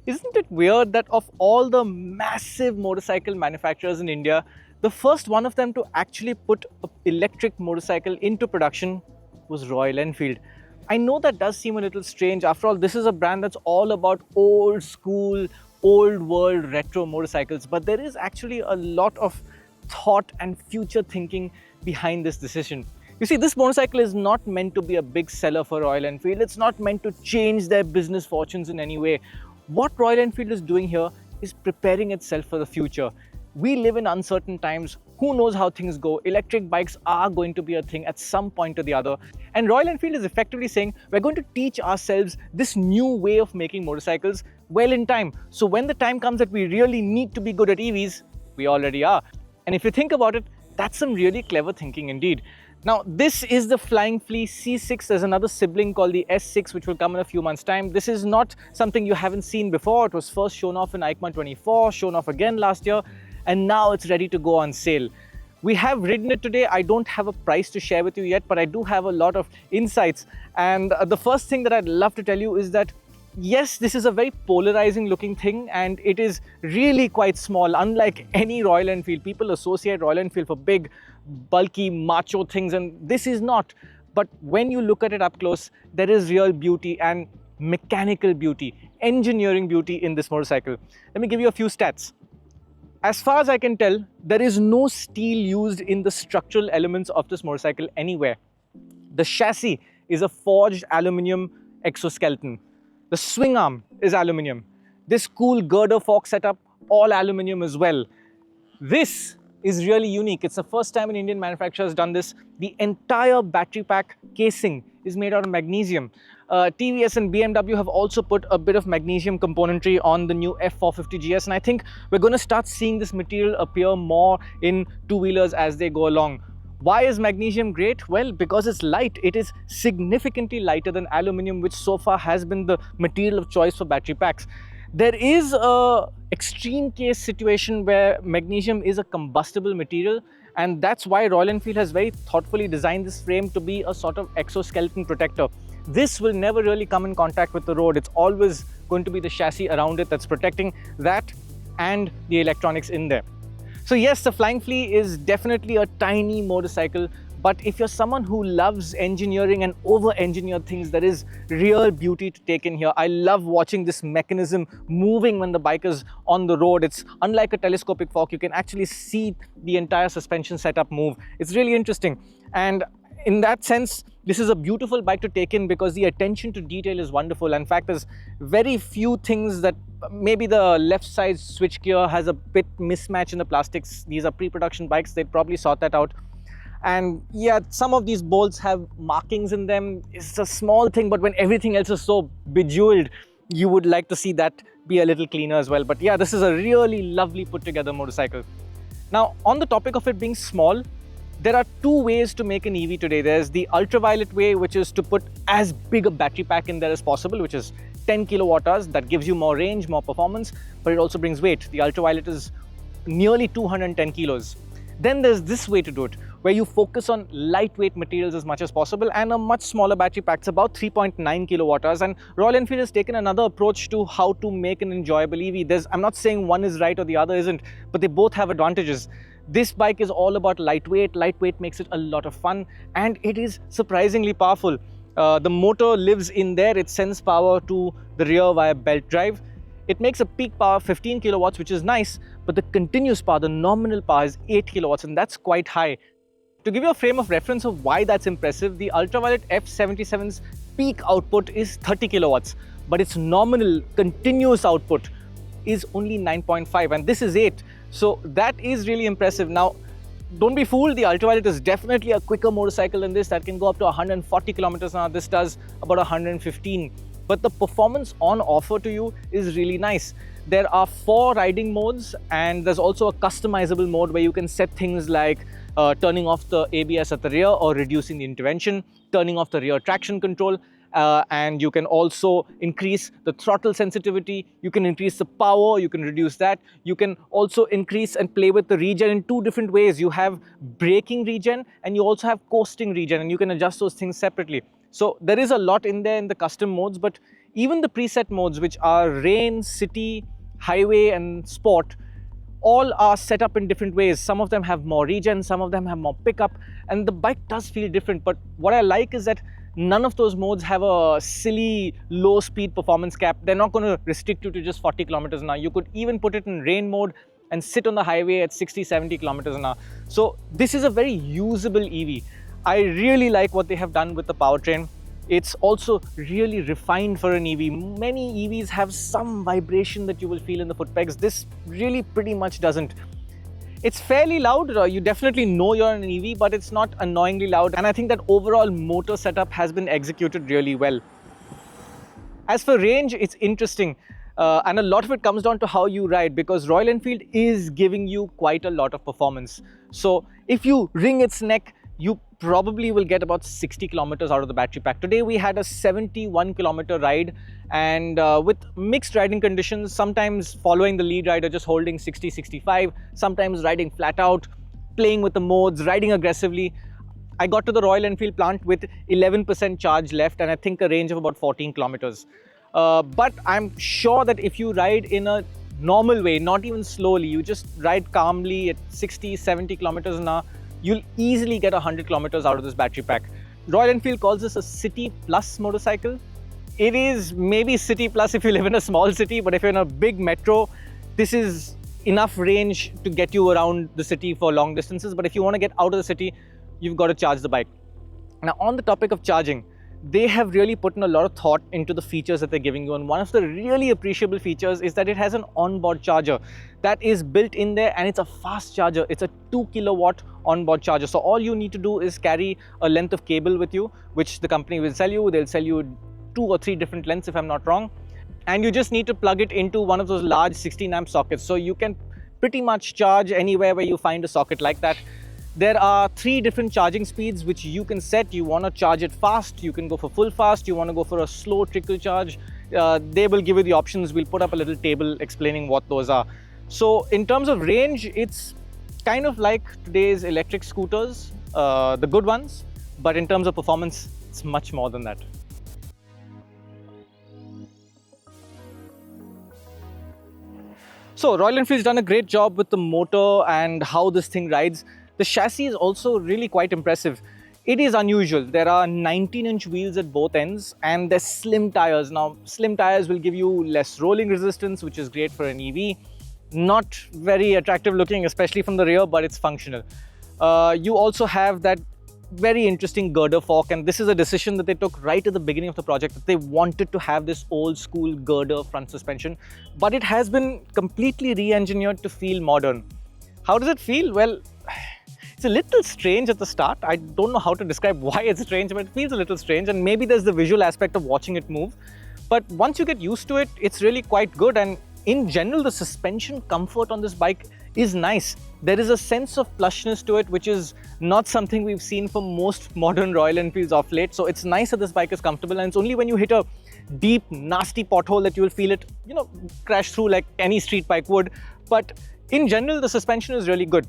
Isn't it weird that of all the massive motorcycle manufacturers in India, the first one of them to actually put an electric motorcycle into production was Royal Enfield? I know that does seem a little strange. After all, this is a brand that's all about old school, old world retro motorcycles, but there is actually a lot of thought and future thinking behind this decision. You see, this motorcycle is not meant to be a big seller for Royal Enfield. It's not meant to change their business fortunes in any way. What Royal Enfield is doing here is preparing itself for the future. We live in uncertain times. Who knows how things go? Electric bikes are going to be a thing at some point or the other. And Royal Enfield is effectively saying, we're going to teach ourselves this new way of making motorcycles well in time. So when the time comes that we really need to be good at EVs, we already are. And if you think about it, that's some really clever thinking indeed. Now, this is the Flying Flea C6. There's another sibling called the S6, which will come in a few months' time. This is not something you haven't seen before. It was first shown off in EICMA 24, shown off again last year, and now it's ready to go on sale. We have ridden it today. I don't have a price to share with you yet, but I do have a lot of insights. And the first thing that I'd love to tell you is that yes, this is a very polarizing looking thing, and it is really quite small. Unlike any Royal Enfield, people associate Royal Enfield for big, bulky, macho things, and this is not. But when you look at it up close, there is real beauty and mechanical beauty, engineering beauty in this motorcycle. Let me give you a few stats. As far as I can tell, there is no steel used in the structural elements of this motorcycle anywhere. The chassis is a forged aluminium exoskeleton. The swing arm is aluminium. This cool girder fork setup, all aluminium as well. This is really unique. It's the first time an Indian manufacturer has done this. The entire battery pack casing is made out of magnesium. TVS and BMW have also put a bit of magnesium componentry on the new F450 GS, and I think we're going to start seeing this material appear more in two-wheelers as they go along. Why is magnesium great? Well, because it's light. It is significantly lighter than aluminium, which so far has been the material of choice for battery packs. There is a extreme case situation where magnesium is a combustible material, and that's why Royal Enfield has very thoughtfully designed this frame to be a sort of exoskeleton protector. This will never really come in contact with the road. It's always going to be the chassis around it that's protecting that and the electronics in there. So yes, the Flying Flea is definitely a tiny motorcycle, but if you're someone who loves engineering and over-engineer things, there is real beauty to take in here. I love watching this mechanism moving when the bike is on the road. It's unlike a telescopic fork. You can actually see the entire suspension setup move. It's really interesting. And in that sense, this is a beautiful bike to take in because the attention to detail is wonderful. In fact, there's very few things that maybe the left side switchgear has a bit mismatch in the plastics. These are pre-production bikes. They'd probably sort that out. And yeah, some of these bolts have markings in them. It's a small thing, but when everything else is so bejeweled, you would like to see that be a little cleaner as well. But yeah, this is a really lovely put together motorcycle. Now, on the topic of it being small, there are two ways to make an EV today. There's the ultraviolet way, which is to put as big a battery pack in there as possible, which is 10 kilowatt hours. That gives you more range, more performance, but it also brings weight. The ultraviolet is nearly 210 kilos. Then there's this way to do it, where you focus on lightweight materials as much as possible and a much smaller battery pack. It's about 3.9 kilowatt hours. And Royal Enfield has taken another approach to how to make an enjoyable EV. I'm not saying one is right or the other isn't, but they both have advantages. This bike is all about lightweight. Lightweight makes it a lot of fun, and it is surprisingly powerful. The motor lives in there. It sends power to the rear via belt drive. It makes a peak power of 15 kilowatts, which is nice, but the continuous power, the nominal power, is 8 kilowatts, and that's quite high. To give you a frame of reference of why that's impressive, the ultraviolet F77's peak output is 30 kilowatts, but its nominal continuous output is only 9.5, and this is 8. So that is really impressive. Now, don't be fooled, the ultraviolet is definitely a quicker motorcycle than this that can go up to 140 kilometers an hour. This does about 115. But the performance on offer to you is really nice. There are 4 riding modes, and there's also a customizable mode where you can set things like turning off the ABS at the rear or reducing the intervention, turning off the rear traction control, and you can also increase the throttle sensitivity. You can increase the power, you can reduce that. You can also increase and play with the regen in 2 different ways. You have braking regen and you also have coasting regen, and you can adjust those things separately. So there is a lot in there in the custom modes, but Even the preset modes, which are rain, city, highway and sport, all are set up in different ways. Some of them have more regen, some of them have more pickup, and the bike does feel different. But what I like is that none of those modes have a silly low speed performance cap. They're not going to restrict you to just 40 kilometers an hour. You could even put it in rain mode and sit on the highway at 60, 70 kilometers an hour. So this is a very usable EV. I really like what they have done with the powertrain. It's also really refined for an EV. Many EVs have some vibration that you will feel in the foot pegs. This really pretty much doesn't. It's fairly loud. You definitely know you're in an EV, but it's not annoyingly loud. And I think that overall motor setup has been executed really well. As for range, it's interesting. And a lot of it comes down to how you ride, because Royal Enfield is giving you quite a lot of performance. So if you wring its neck, you probably will get about 60 kilometers out of the battery pack. Today we had a 71 kilometer ride, and with mixed riding conditions, sometimes following the lead rider, just holding 60, 65, sometimes riding flat out, playing with the modes, riding aggressively. I got to the Royal Enfield plant with 11% charge left and I think a range of about 14 kilometers. But I'm sure that if you ride in a normal way, not even slowly, you just ride calmly at 60, 70 kilometers an hour, you'll easily get 100 kilometers out of this battery pack. Royal Enfield calls this a city plus motorcycle. It is maybe city plus if you live in a small city, but if you're in a big metro, this is enough range to get you around the city for long distances. But if you want to get out of the city, you've got to charge the bike. Now, on the topic of charging, they have really put in a lot of thought into the features that they're giving you. And one of the really appreciable features is that it has an onboard charger that is built in there, and it's a fast charger. It's a 2 kilowatt onboard charger. So all you need to do is carry a length of cable with you, which the company will sell you. They'll sell you 2 or 3 different lengths if I'm not wrong. And you just need to plug it into one of those large 16 amp sockets. So you can pretty much charge anywhere where you find a socket like that. There are 3 different charging speeds which you can set. You want to charge it fast, you can go for full fast. You want to go for a slow trickle charge, they will give you the options. We'll put up a little table explaining what those are. So in terms of range, it's kind of like today's electric scooters, the good ones, but in terms of performance, it's much more than that. So Royal Enfield's done a great job with the motor and how this thing rides. The chassis is also really quite impressive. It is unusual. There are 19-inch wheels at both ends and they're slim tires. Now, slim tires will give you less rolling resistance, which is great for an EV. Not very attractive looking, especially from the rear, but it's functional. You also have that very interesting girder fork, and this is a decision that they took right at the beginning of the project, that they wanted to have this old school girder front suspension, but it has been completely re-engineered to feel modern. How does it feel? Well, it's a little strange at the start. I don't know how to describe why it's strange, but it feels a little strange, and maybe there's the visual aspect of watching it move. But once you get used to it, it's really quite good, and in general, the suspension comfort on this bike is nice. There is a sense of plushness to it, which is not something we've seen from most modern Royal Enfields of late. So it's nice that this bike is comfortable, and it's only when you hit a deep, nasty pothole that you will feel it, crash through like any street bike would. But in general, the suspension is really good.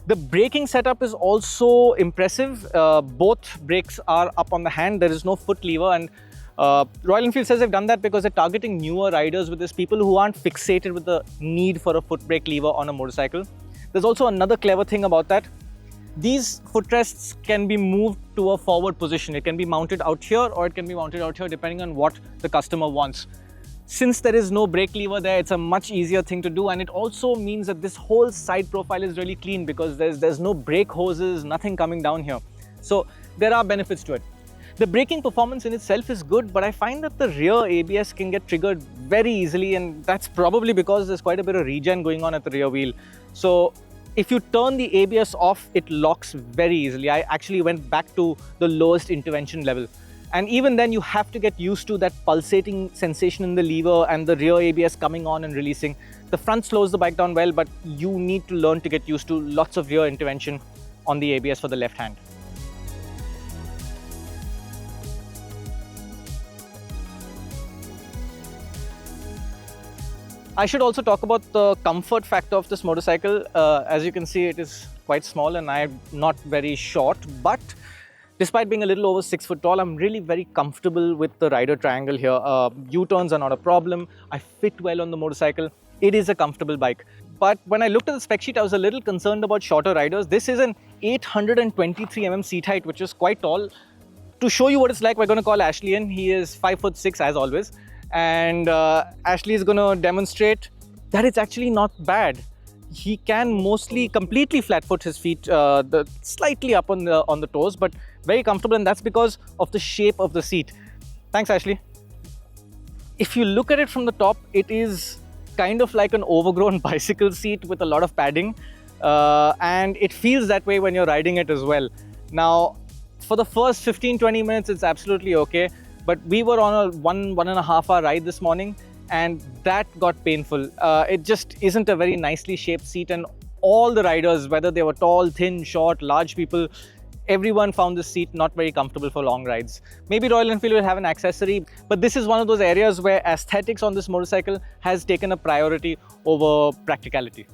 The braking setup is also impressive. Both brakes are up on the hand. There is no foot lever, and Royal Enfield says they've done that because they're targeting newer riders with this, people who aren't fixated with the need for a foot brake lever on a motorcycle. There's also another clever thing about that. These footrests can be moved to a forward position. It can be mounted out here or it can be mounted out here depending on what the customer wants. Since there is no brake lever there, it's a much easier thing to do, and it also means that this whole side profile is really clean because there's no brake hoses, nothing coming down here. So there are benefits to it. The braking performance in itself is good, but I find that the rear ABS can get triggered very easily, and that's probably because there's quite a bit of regen going on at the rear wheel. So if you turn the ABS off, it locks very easily. I actually went back to the lowest intervention level. And even then, you have to get used to that pulsating sensation in the lever and the rear ABS coming on and releasing. The front slows the bike down well, but you need to learn to get used to lots of rear intervention on the ABS for the left hand. I should also talk about the comfort factor of this motorcycle. As you can see, it is quite small and I'm not very short, but Despite being a little over 6 foot tall, I'm really very comfortable with the rider triangle here. U-turns are not a problem. I fit well on the motorcycle. It is a comfortable bike. But when I looked at the spec sheet, I was a little concerned about shorter riders. This is an 823 seat height, which is quite tall. To show you what it's like, we're going to call Ashley in. He is 5'6" as always. And Ashley is going to demonstrate that it's actually not bad. He can mostly completely flat foot his feet, slightly up on the toes, but very comfortable, and that's because of the shape of the seat. Thanks, Ashley. If you look at it from the top, it is kind of like an overgrown bicycle seat with a lot of padding, and it feels that way when you're riding it as well. Now, for the first 15-20 minutes, it's absolutely okay, but we were on a one and a half hour ride this morning, and that got painful. It just isn't a very nicely shaped seat, and all the riders, whether they were tall, thin, short, large people, everyone found this seat not very comfortable for long rides. Maybe Royal Enfield will have an accessory, but this is one of those areas where aesthetics on this motorcycle has taken a priority over practicality.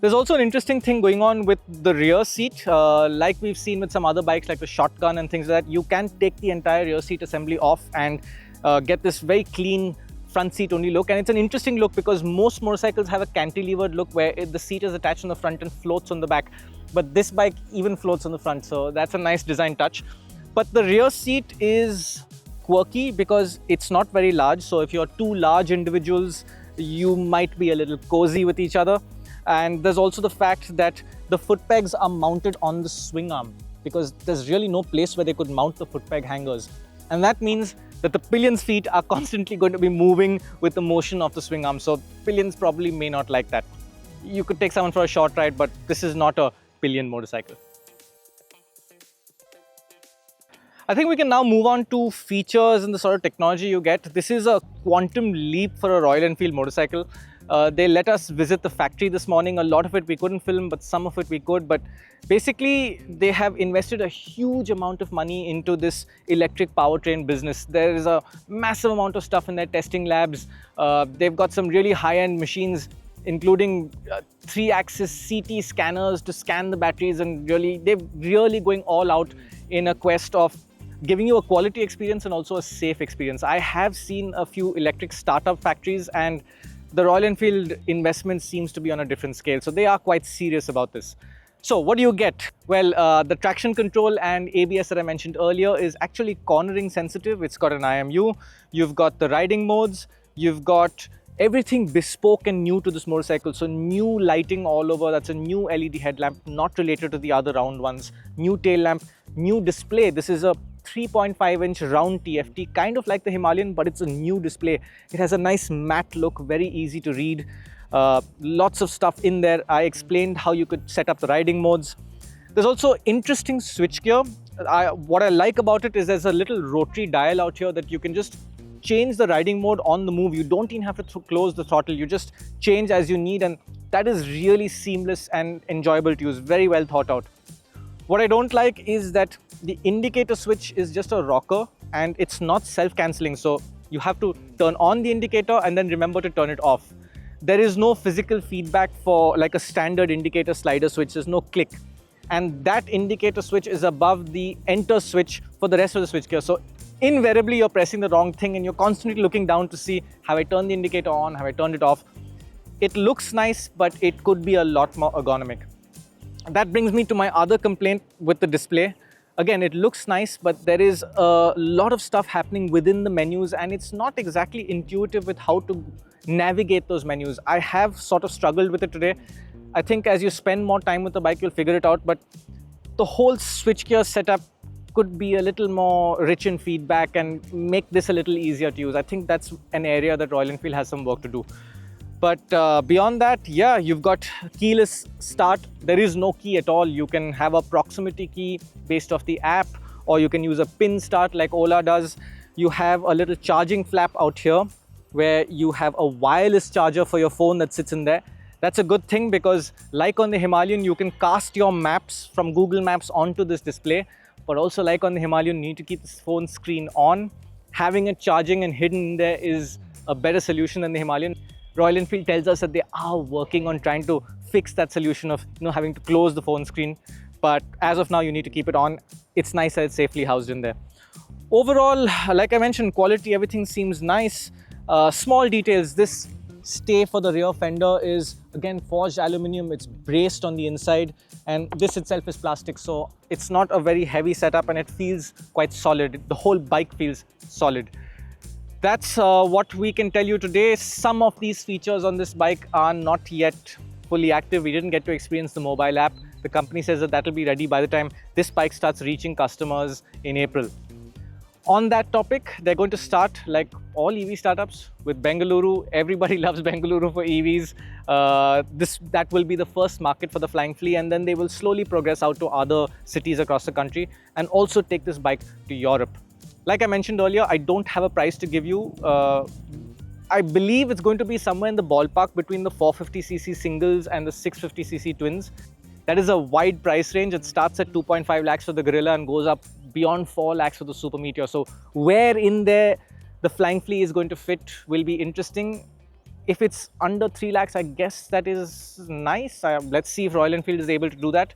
There's also an interesting thing going on with the rear seat. Like we've seen with some other bikes like the Shotgun and things like that, you can take the entire rear seat assembly off and get this very clean front seat only look. And it's an interesting look because most motorcycles have a cantilevered look where the seat is attached on the front and floats on the back. But this bike even floats on the front, so that's a nice design touch. But the rear seat is quirky because it's not very large. So if you're two large individuals, you might be a little cozy with each other. And there's also the fact that the foot pegs are mounted on the swing arm because there's really no place where they could mount the foot peg hangers. And that means that the Pillion's feet are constantly going to be moving with the motion of the swing arm. So Pillions probably may not like that. You could take someone for a short ride, but this is not a Pillion motorcycle. I think we can now move on to features and the sort of technology you get. This is a quantum leap for a Royal Enfield motorcycle. They let us visit the factory this morning. A lot of it we couldn't film, but some of it we could. But basically, they have invested a huge amount of money into this electric powertrain business. There is a massive amount of stuff in their testing labs. They've got some really high-end machines, including 3-axis CT scanners to scan the batteries, and they're really going all out in a quest of giving you a quality experience and also a safe experience. I have seen a few electric startup factories, and the Royal Enfield investment seems to be on a different scale. So they are quite serious about this. So what do you get? Well, the traction control and ABS that I mentioned earlier is actually cornering sensitive. It's got an IMU. You've got the riding modes. You've got everything bespoke and new to this motorcycle. So new lighting all over. That's a new LED headlamp, not related to the other round ones. New tail lamp, new display. This is a 3.5-inch round TFT, kind of like the Himalayan, but it's a new display. It has a nice matte look, very easy to read. Lots of stuff in there. I explained how you could set up the riding modes. There's also interesting switchgear. What I like about it is there's a little rotary dial out here that you can just change the riding mode on the move. You don't even have to close the throttle. You just change as you need, and that is really seamless and enjoyable to use. Very well thought out. What I don't like is that the indicator switch is just a rocker and it's not self-cancelling. So you have to turn on the indicator and then remember to turn it off. There is no physical feedback for like a standard indicator slider switch. There's no click. And that indicator switch is above the enter switch for the rest of the switchgear. So invariably you're pressing the wrong thing and you're constantly looking down to see, have I turned the indicator on? Have I turned it off? It looks nice, but it could be a lot more ergonomic. That brings me to my other complaint with the display. Again, it looks nice, but there is a lot of stuff happening within the menus and it's not exactly intuitive with how to navigate those menus. I have sort of struggled with it today. I think as you spend more time with the bike, you'll figure it out, but the whole switchgear setup could be a little more rich in feedback and make this a little easier to use. I think that's an area that Royal Enfield has some work to do. But beyond that, yeah, you've got keyless start. There is no key at all. You can have a proximity key based off the app, or you can use a pin start like Ola does. You have a little charging flap out here where you have a wireless charger for your phone that sits in there. That's a good thing because like on the Himalayan, you can cast your maps from Google Maps onto this display. But also like on the Himalayan, you need to keep the phone screen on. Having it charging and hidden in there is a better solution than the Himalayan. Royal Enfield tells us that they are working on trying to fix that solution of having to close the phone screen. But as of now, you need to keep it on. it's nice that it's safely housed in there. Overall, like I mentioned, quality, everything seems nice. Small details, this stay for the rear fender is again forged aluminium, it's braced on the inside, and this itself is plastic, so it's not a very heavy setup and it feels quite solid. The whole bike feels solid. That's what we can tell you today. Some of these features on this bike are not yet fully active. We didn't get to experience the mobile app. The company says that will be ready by the time this bike starts reaching customers in April. On that topic, they're going to start, like all EV startups, with Bengaluru. Everybody loves Bengaluru for EVs. That will be the first market for the Flying Flea, and then they will slowly progress out to other cities across the country and also take this bike to Europe. Like I mentioned earlier, I don't have a price to give you. I believe it's going to be somewhere in the ballpark between the 450cc singles and the 650cc twins. That is a wide price range. It starts at 2.5 lakhs for the Gorilla and goes up beyond 4 lakhs for the Super Meteor. So where in there the Flying Flea is going to fit will be interesting. If it's under 3 lakhs, I guess that is nice. Let's see if Royal Enfield is able to do that.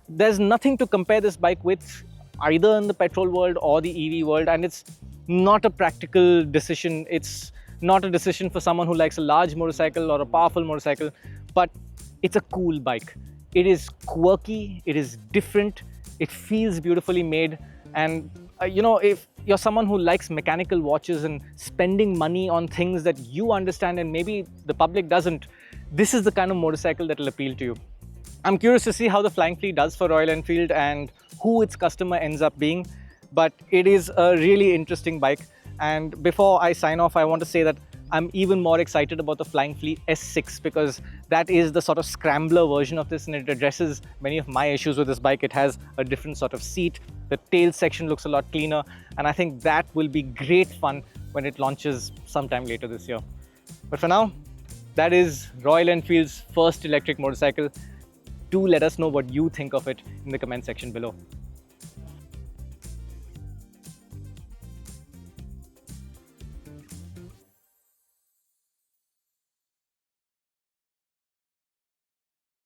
There's nothing to compare this bike with either in the petrol world or the EV world, and it's not a practical decision. It's not a decision for someone who likes a large motorcycle or a powerful motorcycle, but it's a cool bike. It is quirky, it is different, it feels beautifully made, and if you're someone who likes mechanical watches and spending money on things that you understand and maybe the public doesn't, this is the kind of motorcycle that will appeal to you. I'm curious to see how the Flying Flea does for Royal Enfield and who its customer ends up being, but it is a really interesting bike. And before I sign off, I want to say that I'm even more excited about the Flying Flea S6 because that is the sort of scrambler version of this, and it addresses many of my issues with this bike. It has a different sort of seat. The tail section looks a lot cleaner, and I think that will be great fun when it launches sometime later this year. But for now, that is Royal Enfield's first electric motorcycle. Do let us know what you think of it in the comment section below.